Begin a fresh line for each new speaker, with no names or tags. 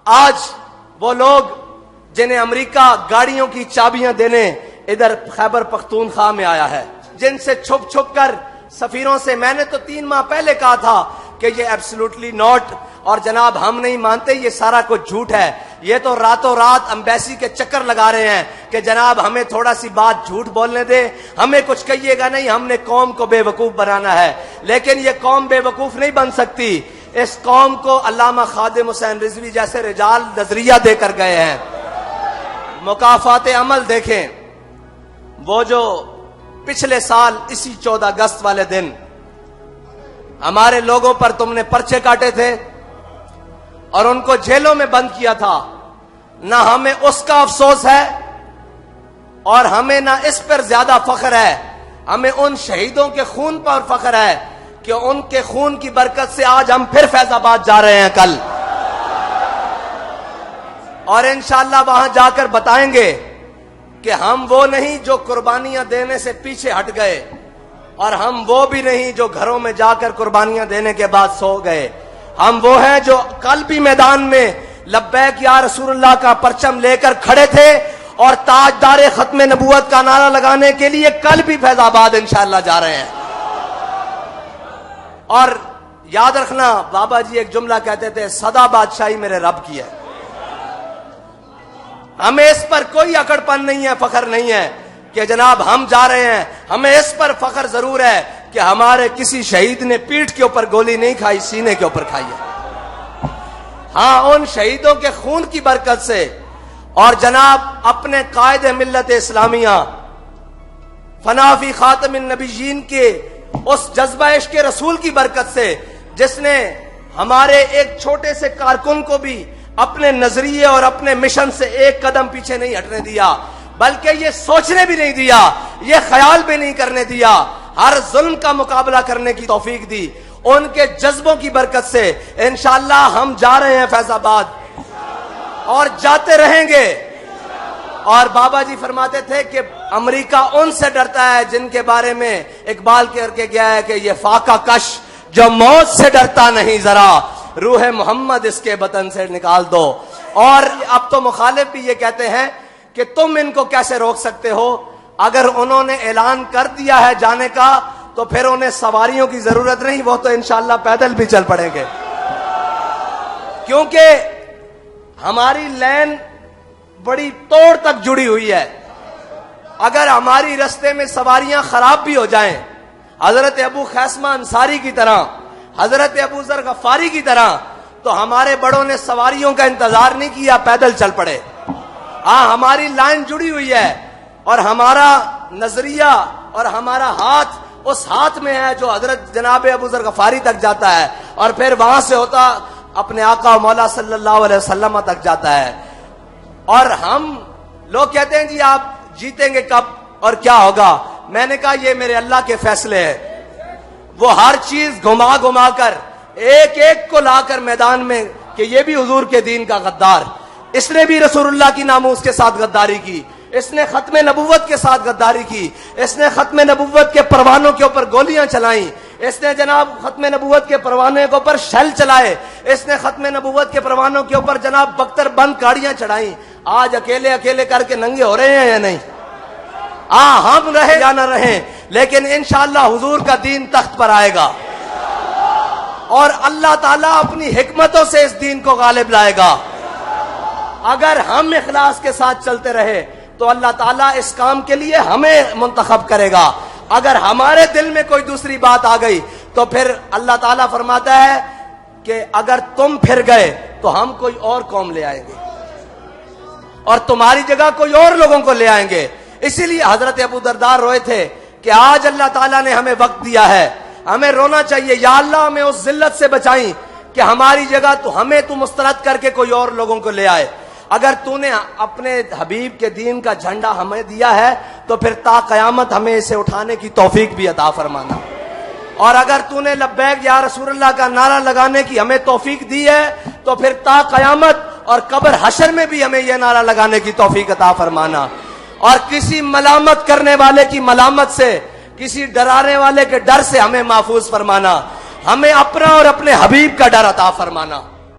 آج وہ لوگ جنہیں امریکہ گاڑیوں کی چابیاں دینے ادھر خیبر پختونخوا میں آیا ہے، جن سے چھپ چھپ کر سفیروں سے میں نے تو 3 ماہ پہلے کہا تھا کہ یہ ایبسلوٹلی ناٹ، اور جناب ہم نہیں مانتے، یہ سارا کچھ جھوٹ ہے. یہ تو راتوں رات امبیسی کے چکر لگا رہے ہیں کہ جناب ہمیں تھوڑا سی بات جھوٹ بولنے دے، ہمیں کچھ کہیے گا نہیں، ہم نے قوم کو بے وقوف بنانا ہے. لیکن یہ قوم بے وقوف نہیں بن سکتی. اس قوم کو علامہ خادم حسین رضوی جیسے رجال نظریہ دے کر گئے ہیں. مکافات عمل دیکھیں، وہ جو پچھلے سال اسی 14 اگست والے دن ہمارے لوگوں پر تم نے پرچے کاٹے تھے اور ان کو جیلوں میں بند کیا تھا، نہ ہمیں اس کا افسوس ہے اور ہمیں نہ اس پر زیادہ فخر ہے. ہمیں ان شہیدوں کے خون پر فخر ہے کہ ان کے خون کی برکت سے آج ہم پھر فیض آباد جا رہے ہیں کل، اور انشاءاللہ وہاں جا کر بتائیں گے کہ ہم وہ نہیں جو قربانیاں دینے سے پیچھے ہٹ گئے، اور ہم وہ بھی نہیں جو گھروں میں جا کر قربانیاں دینے کے بعد سو گئے. ہم وہ ہیں جو کل بھی میدان میں لبیک یا رسول اللہ کا پرچم لے کر کھڑے تھے اور تاجدار ختم نبوت کا نعرہ لگانے کے لیے کل بھی فیض آباد انشاءاللہ جا رہے ہیں. اور یاد رکھنا، بابا جی ایک جملہ کہتے تھے، سدا بادشاہی میرے رب کی ہے. ہمیں اس پر کوئی اکڑ پن نہیں ہے، فخر نہیں ہے کہ جناب ہم جا رہے ہیں. ہمیں اس پر فخر ضرور ہے کہ ہمارے کسی شہید نے پیٹھ کے اوپر گولی نہیں کھائی، سینے کے اوپر کھائی ہے. ہاں، ان شہیدوں کے خون کی برکت سے اور جناب اپنے قائد ملت اسلامیہ فنا فی خاتم النبیین کے اس جذبہ عشق رسول کی برکت سے، جس نے ہمارے ایک چھوٹے سے کارکن کو بھی اپنے نظریے اور اپنے مشن سے ایک قدم پیچھے نہیں ہٹنے دیا، بلکہ یہ سوچنے بھی نہیں دیا، یہ خیال بھی نہیں کرنے دیا، ہر ظلم کا مقابلہ کرنے کی توفیق دی. ان کے جذبوں کی برکت سے انشاءاللہ ہم جا رہے ہیں فیض آباد اور جاتے رہیں گے. اور بابا جی فرماتے تھے کہ امریکہ ان سے ڈرتا ہے جن کے بارے میں اقبال کر کے گیا ہے کہ یہ فاقہ کش جو موت سے ڈرتا نہیں، ذرا روح محمد اس کے بطن سے نکال دو. اور اب تو مخالف بھی یہ کہتے ہیں کہ تم ان کو کیسے روک سکتے ہو؟ اگر انہوں نے اعلان کر دیا ہے جانے کا تو پھر انہیں سواریوں کی ضرورت نہیں، وہ تو انشاءاللہ پیدل بھی چل پڑیں گے، کیونکہ ہماری لین بڑی توڑ تک جڑی ہوئی ہے. اگر ہماری رستے میں سواریاں خراب بھی ہو جائیں، حضرت ابو خیثمہ انصاری کی طرح، حضرت ابو ذر غفاری کی طرح، تو ہمارے بڑوں نے سواریوں کا انتظار نہیں کیا، پیدل چل پڑے. ہاں، ہماری لائن جڑی ہوئی ہے اور ہمارا نظریہ اور ہمارا ہاتھ اس ہاتھ میں ہے جو حضرت جناب ابو ذر غفاری تک جاتا ہے، اور پھر وہاں سے ہوتا اپنے آقا مولا صلی اللہ علیہ وسلم تک جاتا ہے. اور ہم لوگ کہتے ہیں جی آپ جیتیں گے کب اور کیا ہوگا؟ میں نے کہا یہ میرے اللہ کے فیصلے ہیں. وہ ہر چیز گھما گھما کر ایک ایک کو لا کر میدان میں کہ یہ بھی حضور کے دین کا غدار، اس نے بھی رسول اللہ کی ناموس کے ساتھ غداری کی، اس نے ختم نبوت کے ساتھ غداری کی، اس نے ختم نبوت کے پروانوں کے اوپر گولیاں چلائیں، اس نے جناب ختم نبوت کے پروانے کے اوپر شل چلائے، اس نے ختم نبوت کے پروانوں کے اوپر جناب بختر بند گاڑیاں چڑھائیں. آج اکیلے اکیلے کر کے ننگے ہو رہے ہیں یا نہیں؟ ہم رہے یا نہ رہیں، لیکن انشاءاللہ حضور کا دین تخت پر آئے گا اور اللہ تعالیٰ اپنی حکمتوں سے اس دین کو غالب لائے گا. اگر ہم اخلاص کے ساتھ چلتے رہے تو اللہ تعالیٰ اس کام کے لیے ہمیں منتخب کرے گا. اگر ہمارے دل میں کوئی دوسری بات آ گئی تو پھر اللہ تعالیٰ فرماتا ہے کہ اگر تم پھر گئے تو ہم کوئی اور قوم لے آئیں گے اور تمہاری جگہ کوئی اور لوگوں کو لے آئیں گے. اسی لیے حضرت ابو دردار روئے تھے کہ آج اللہ تعالیٰ نے ہمیں وقت دیا ہے، ہمیں رونا چاہیے، یا اللہ ہمیں اس ذلت سے بچائیں کہ ہماری جگہ تو ہمیں تو مسترد کر کے کوئی اور لوگوں کو لے آئے. اگر تو نے اپنے حبیب کے دین کا جھنڈا ہمیں دیا ہے تو پھر تا قیامت ہمیں اسے اٹھانے کی توفیق بھی عطا فرمانا. اور اگر تو نے لبیک یا رسول اللہ کا نعرہ لگانے کی ہمیں توفیق دی ہے تو پھر تا قیامت اور قبر حشر میں بھی ہمیں یہ نعرہ لگانے کی توفیق عطا فرمانا. اور کسی ملامت کرنے والے کی ملامت سے، کسی ڈرانے والے کے ڈر سے ہمیں محفوظ فرمانا. ہمیں اپنا اور اپنے حبیب کا ڈر عطا فرمانا.